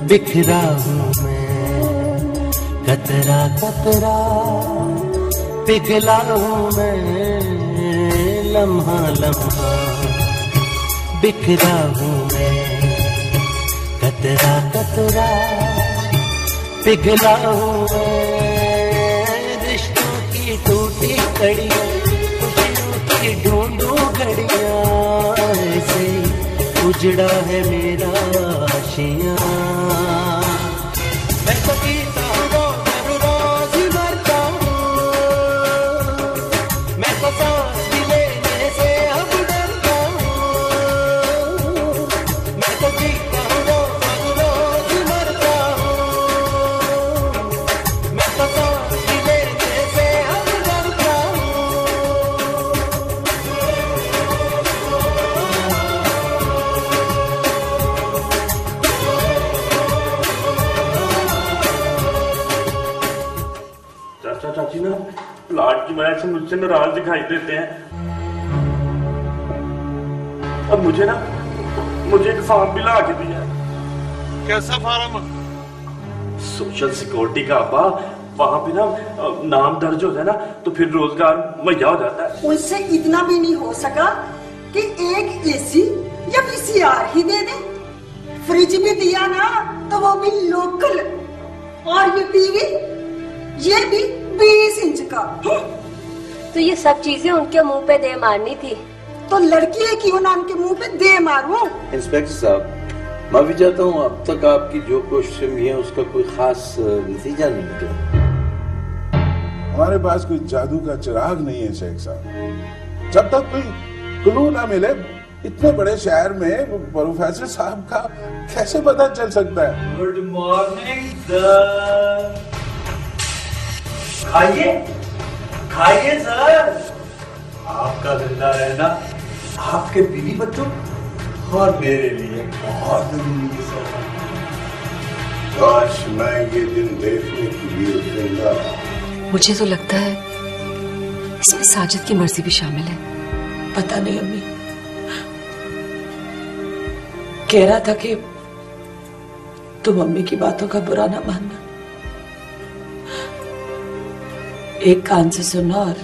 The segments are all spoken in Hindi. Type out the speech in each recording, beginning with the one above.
बिखरा हूँ मैं, कतरा कतरा पिघला हूँ मैं, लम्हा लम्हा बिखरा हूँ मैं, कतरा कतरा पिघला हूँ मैं। रिश्तों की टूटी कड़ियाँ, खुशियों की ढूंढूं घड़ियाँ, ऐसे उजड़ा है मेरा आशियाँ। मैं तो जीता हूँ रोज मरता हूँ, मैं तो सांस भी लेने से अब डरता हूँ। मैं तो जीता हूँ रोज मरता हूँ, मैं तो सांस भी लेने से अब डरता हूँ। चाचा चाची ना प्लाट की वजह से मुझसे नाराज दिखाई देते हैं। अब मुझे एक फॉर्म भी ला के दिया। कैसा फार्म? सोशल सिक्योरिटी का अब्बा, वहां पे ना नाम दर्ज हो जाए ना तो फिर रोजगार मुहैया हो जाता है। उनसे इतना भी नहीं हो सका कि एक एसी या वीसीआर ही दे दे। फ्रिज भी दिया ना तो वो भी लोकल, और ये टीवी ये भी 20 इंच का। तो ये सब चीजें उनके मुंह पे दे मारनी थी। तो लड़की है क्यों ना उनके मुंह पे दे मारूं? इंस्पेक्टर साहब, मैं भी चाहता हूँ अब तक आपकी जो कोशिशें हुई हैं उसका कोई खास नतीजा नहीं निकला। हमारे पास कोई जादू का चिराग नहीं है शेख साहब। जब तक कोई क्लू ना मिले इतने बड़े शहर में प्रोफेसर साहब का कैसे पता चल सकता है? Good morning sir. खाइए खाइए सर। आपका जिंदा रहना आपके बीवी बच्चों और मेरे लिए बहुत जरूरी है सर। काश मैं ये दिन देखने के लिए जिंदा। मुझे तो लगता है इसमें साजिद की मर्जी भी शामिल है। पता नहीं अम्मी, कह रहा था कि तुम अम्मी की बातों का बुरा ना मानना। एक कान से सुनना और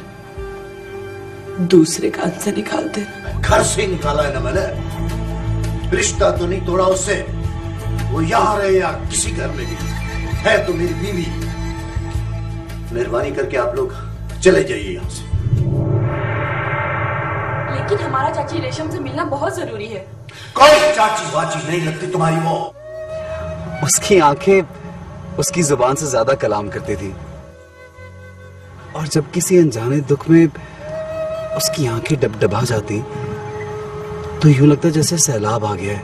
दूसरे कान से निकाल देना। घर से निकाला है ना मैंने, रिश्ता तो नहीं तोड़ा उससे। वो यहाँ रहे या किसी घर में भी है तो मेरी बीवी। मेहरबानी करके आप लोग चले जाइए यहाँ से। लेकिन हमारा चाची रेशम से मिलना बहुत जरूरी है। कोई चाची वाची नहीं लगती तुम्हारी वो। उसकी आंखें उसकी जुबान से ज्यादा कलाम करती थी, और जब किसी अनजाने दुख में उसकी आंखें डबडबा जाती तो यूं लगता जैसे सैलाब आ गया है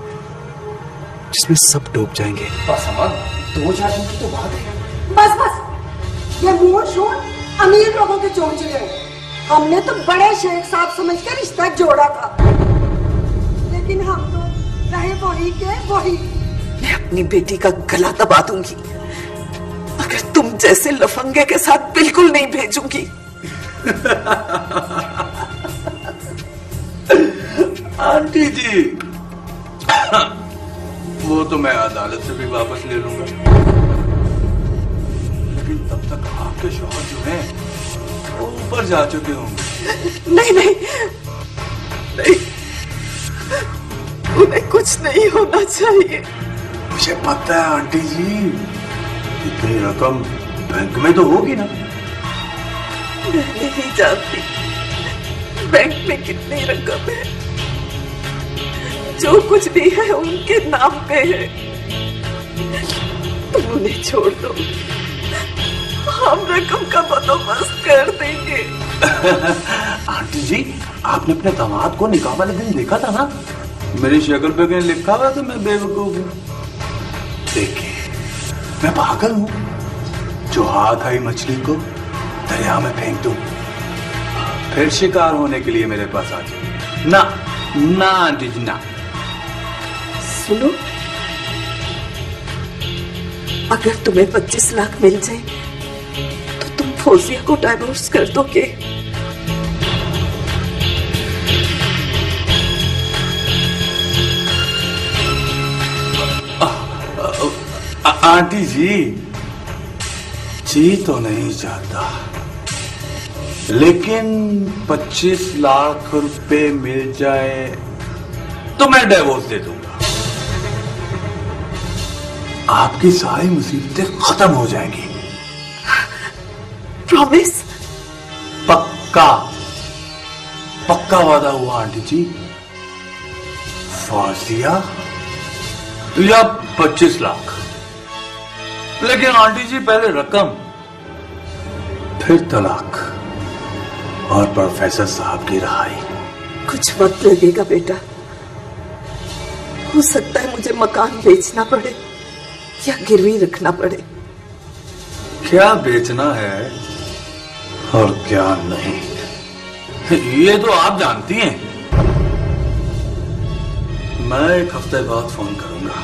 जिसमें सब डूब जाएंगे। बस अमन, 2-4 दिन की तो बात है। बस बस, ये मुंह शोर अमीर लोगों के चोंचले हैं। हमने तो बड़े शेख साहब समझकर रिश्ता जोड़ा था, लेकिन हम तो रहे वही के वही। मैं अपनी बेटी का गला दबा दूंगी, मगर तुम जैसे लफंगे के साथ बिल्कुल नहीं भेजूंगी। आंटी जी, वो तो मैं अदालत से भी वापस ले लूंगा, लेकिन तब तक आपके शौहर जो हैं वो ऊपर जा चुके होंगे। नहीं नहीं नहीं, उन्हें कुछ नहीं होना चाहिए। मुझे पता है आंटी जी, इतनी रकम बैंक में तो होगी ना? मैं नहीं जानती बैंक में कितनी रकम है। जो कुछ भी है उनके नाम पे है। तुम उन्हें छोड़ दो, हम रकम का बंदोबस्त कर देंगे। आंटी जी, आपने अपने दामाद को निकाह वाले दिन देखा था ना? मेरी शक्ल पे कहीं लिखा हुआ तो मैं बेवकूफ हूँ। देखिए, मैं पागल हूँ जो हाथ आई मछली को दरिया में फेंक दूं, फिर शिकार होने के लिए मेरे पास आ जाए। ना ना आंटी जी ना। सुनो, अगर तुम्हें 25 लाख मिल जाए तो तुम फौजिया को डाइवोर्स कर दोगे? आंटी जी तो नहीं चाहता, लेकिन 25 लाख रुपए मिल जाए तो मैं डिवोर्स दे दूंगा। आपकी सारी मुसीबतें खत्म हो जाएंगी। प्रॉमिस? पक्का पक्का वादा हुआ आंटी जी। फासिया या 25 लाख, लेकिन आंटी जी पहले रकम, फिर तलाक और प्रोफेसर साहब की रिहाई। कुछ वक्त लगेगा बेटा, हो सकता है मुझे मकान बेचना पड़े या गिरवी रखना पड़े। क्या बेचना है और क्या नहीं, ये तो आप जानती हैं। मैं 1 हफ्ते बाद फोन करूंगा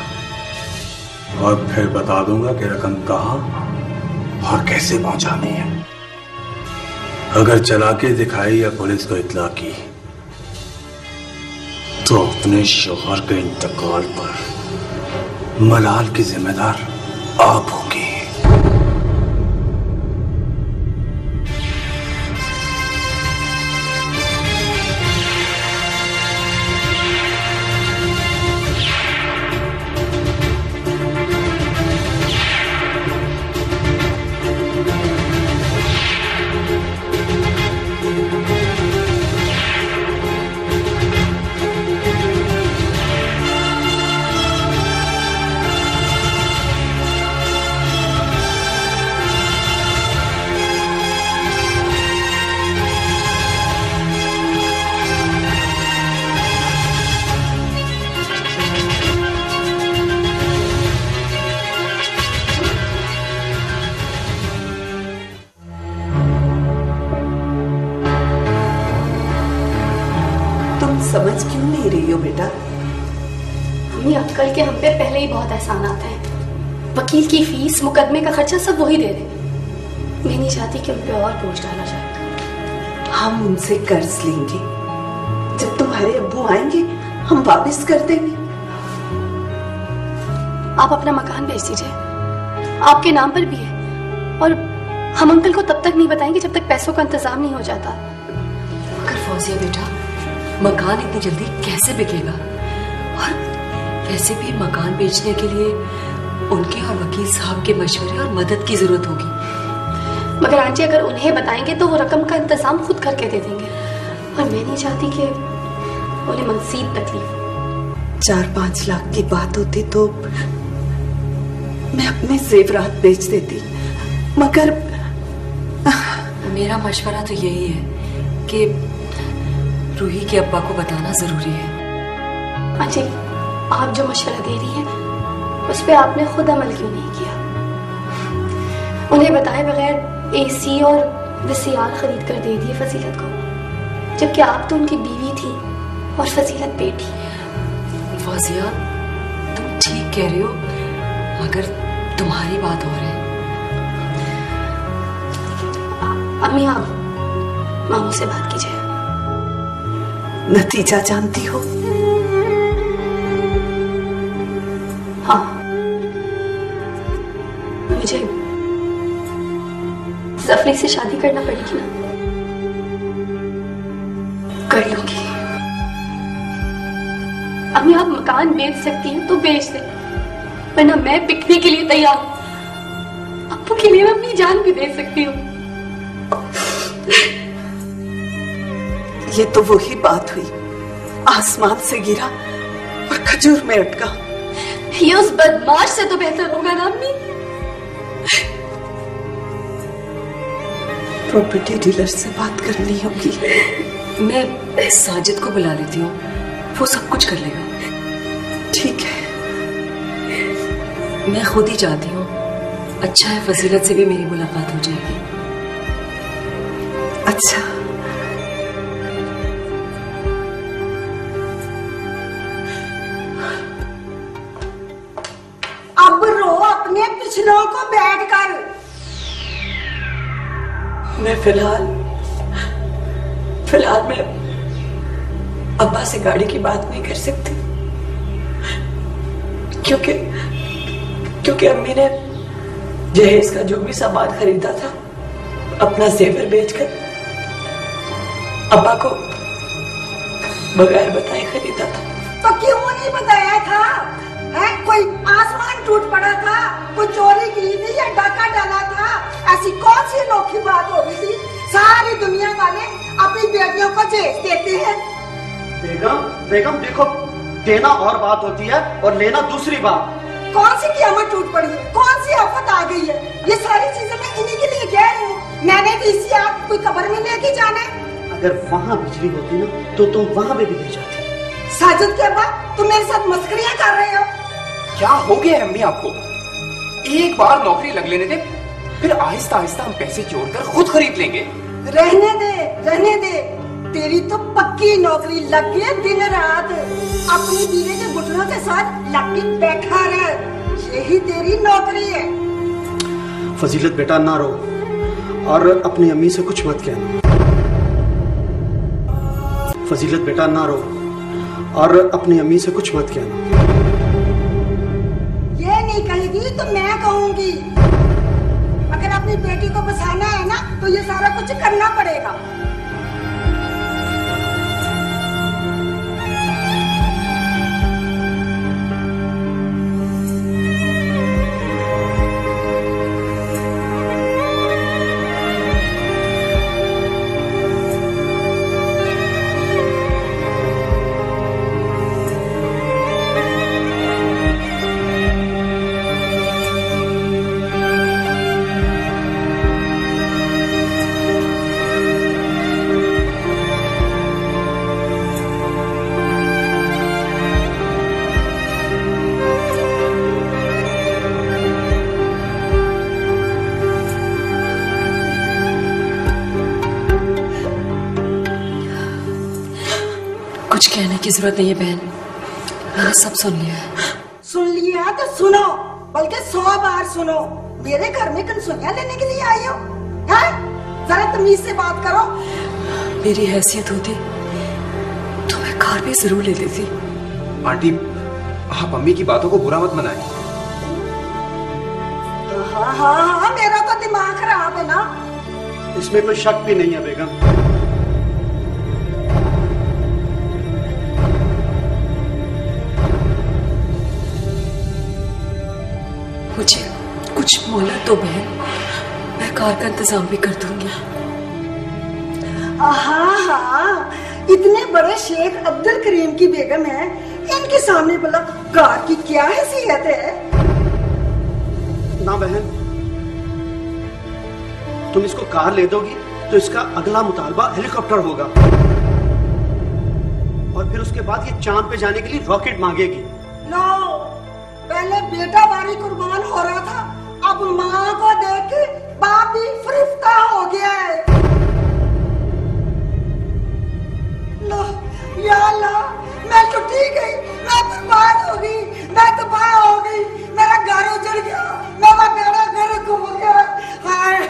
और फिर बता दूंगा कि रकम कहां और कैसे पहुंचानी है। अगर चला के दिखाई या पुलिस को इत्तला की तो अपने शौहर के इंतकाल पर मलाल की जिम्मेदार आप होंगी। समझ क्यों नहीं रही हो बेटा? मम्मी, अंकल के हम पे पहले ही बहुत एहसान आता है। वकील की फीस, मुकदमे का खर्चा सब वही दे रहे। मैं नहीं चाहती कि उन पे और बोझ डाला जाए। हम उनसे कर्ज लेंगे, जब तुम्हारे अब्बू आएंगे हम वापस कर देंगे। आप अपना मकान बेच दीजिए, आपके नाम पर भी है, और हम अंकल को तब तक नहीं बताएंगे जब तक पैसों का इंतजाम नहीं हो जाता। मगर फौजिया बेटा, मकान इतनी जल्दी कैसे बिकेगा? और वैसे भी मकान बेचने के लिए उनके और वकील साहब के मशवरे और मदद की जरूरत होगी। मगर आंटी, अगर उन्हें बताएंगे तो वो रकम का इंतजाम खुद करके दे देंगे, और मैं नहीं चाहती कि उन्हें मज़ीद तकलीफ। 4-5 लाख की बात होती तो मैं अपने जेवरात बेच देती, मगर मेरा मशवरा तो यही है कि रूही के अब्बा को बताना जरूरी है। आंटी, आप जो मशवरा दे रही हैं उस पे आपने खुद अमल क्यों नहीं किया? उन्हें बताए बगैर एसी और वीसीआर खरीद कर दे दिए फजीलत को, जबकि आप तो उनकी बीवी थी और फजीलत बेटी। फौजिया, तुम ठीक कह रही हो, मगर तुम्हारी बात हो रही है। अम्मी, आप मामू से बात कीजिए। नतीजा जानती हो? हाँ, मुझे जफरी से शादी करना पड़ेगी ना? कर लूंगी। अम्मी, आप मकान बेच सकती हैं तो बेच दें, वरना मैं बिकने के लिए तैयार हूं। अब्बू के लिए मैं अपनी जान भी दे सकती हूँ। ये तो वही बात हुई, आसमान से गिरा और खजूर में अटका। ये उस बदमाश से तो बेहतर होगा ना अम्मी? प्रॉपर्टी डीलर से बात करनी होगी। मैं साजिद को बुला लेती हूँ, वो सब कुछ कर लेगा। ठीक है, मैं खुद ही जाती हूँ। अच्छा है, फजीलत से भी मेरी मुलाकात हो जाएगी। अच्छा, अब रो अपने पिछलों को बैठ कर। मैं फिलहाल मैं अब्बा से गाड़ी की बात नहीं कर सकती, क्योंकि अम्मी ने जहेज का जो भी सामान खरीदा था अपना जेवर बेचकर अब्बा को बगैर बताए खरीदा था। तो क्यों नहीं बताया था? है कोई आसमान टूट पड़ा था, कोई चोरी की थी या डाका डाला था? ऐसी कौन सी अनोखी बात हो गई थी? सारी दुनिया वाले अपनी बेटियों को जेज देते हैं। बेगम देखो, देना और बात होती है और लेना दूसरी बात। कौन सी क़यामत टूट पड़ी है? कौन सी आफत आ गई है? ये सारी चीजें मैं इन्हीं के लिए कह रही हूँ। मैंने भी इसी आप कोई कब्र में लेके जाना है। अगर वहाँ बिजली होती ना तो तुम वहाँ पे भी गिर जाती। साजिद के बाद तुम मेरे साथ मस्करियाँ कर रहे हो। क्या हो गया अम्मी आपको? एक बार नौकरी लग लेने दे, फिर आहिस्ता आहिस्ता हम पैसे जोड़कर खुद खरीद लेंगे। रहने दे, रहने दे। तेरी तो पक्की नौकरी लग गई दिन रात। अपनी बीवी के घुटनों के साथ लग के बैठा रह, यही तेरी नौकरी है। फजीलत बेटा ना रो और अपनी अम्मी से कुछ मत कहना। फजीलत बेटा ना रो और अपनी अम्मी से कुछ मत कहना। ये नहीं कहेगी तो मैं कहूंगी। अगर अपनी बेटी को बचाना है ना तो ये सारा कुछ करना पड़ेगा। कुछ कहने की जरूरत नहीं है बहन, मैंने सब सुन लिया है। सुन लिया तो सुनो, बल्कि 100 बार सुनो। मेरे घर में कनसुनिया लेने के लिए आई हो? हैं? जरा तमीज से बात करो। मेरी हैसियत होती तो मैं कार भी जरूर ले लेती। आंटी, आप अम्मी की बातों को बुरा मत मनाएं। हाँ हाँ हाँ, मेरा तो दिमाग खराब है ना। इसमें कोई शक भी नहीं है बेगम। मुझे कुछ मोहलत तो बहन, मैं कार का इंतजाम भी कर दूंगी। हाँ हाँ, इतने बड़े शेख अब्दुल करीम की बेगम है, इनके सामने भला कार की क्या हैसियत है? ना बहन, तुम इसको कार ले दोगी तो इसका अगला मुतालबा हेलीकॉप्टर होगा और फिर उसके बाद ये चांद पे जाने के लिए रॉकेट मांगेगी। लो, पहले बेटा बारी कुर्बान हो रहा था, अब माँ को देख के बाप भी फरिश्ता हो गया है। लो, या अल्लाह, मैं तो ठीक गई, मैं बर्बाद हो गई, मैं तबाह हो गई, मेरा घर उजड़ गया, मेरा बेड़ा घर घूम गया। हाय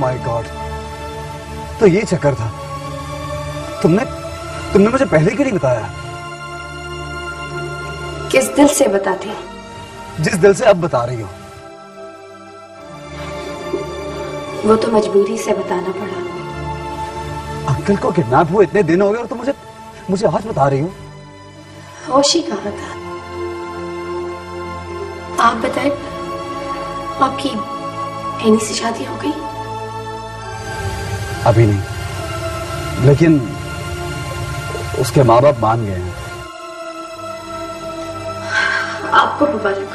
माय गॉड, तो ये चक्कर था। तुमने मुझे पहले क्यों नहीं बताया? किस दिल से बताती? जिस दिल से अब बता रही हो। वो तो मजबूरी से बताना पड़ा। अंकल को किडनैप हुए इतने दिन हो गए और तुम मुझे आज बता रही हो? होश ही कहाँ था। आप बताएं, आपकी एनी से शादी हो गई? अभी नहीं, लेकिन उसके माँ बाप मान गए हैं। आपको मुबारक।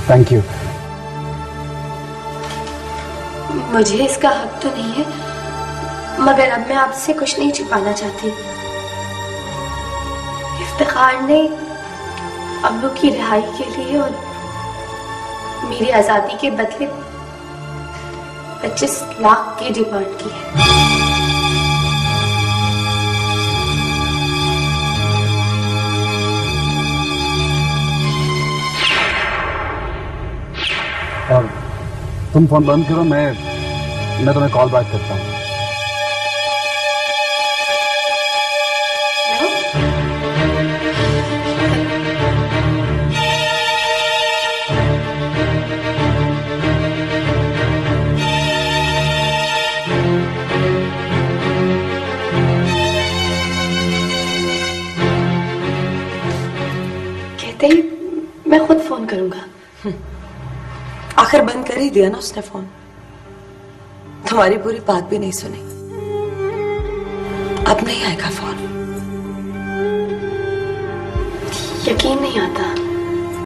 Thank you. मुझे इसका हक तो नहीं है, मगर अब मैं आपसे कुछ नहीं छिपाना चाहती। इफ्तिखार ने अब्बू की रिहाई के लिए और मेरी आजादी के बदले 25 लाख की डिमांड की है। तुम फोन बंद करो, मैं तुम्हें कॉल बैक करता हूँ। कहते ही मैं खुद फोन करूंगा। आखिर बंद कर ही दिया ना उसने फोन, तुम्हारी पूरी बात भी नहीं सुनी। अब नहीं आएगा फोन। यकीन नहीं आता।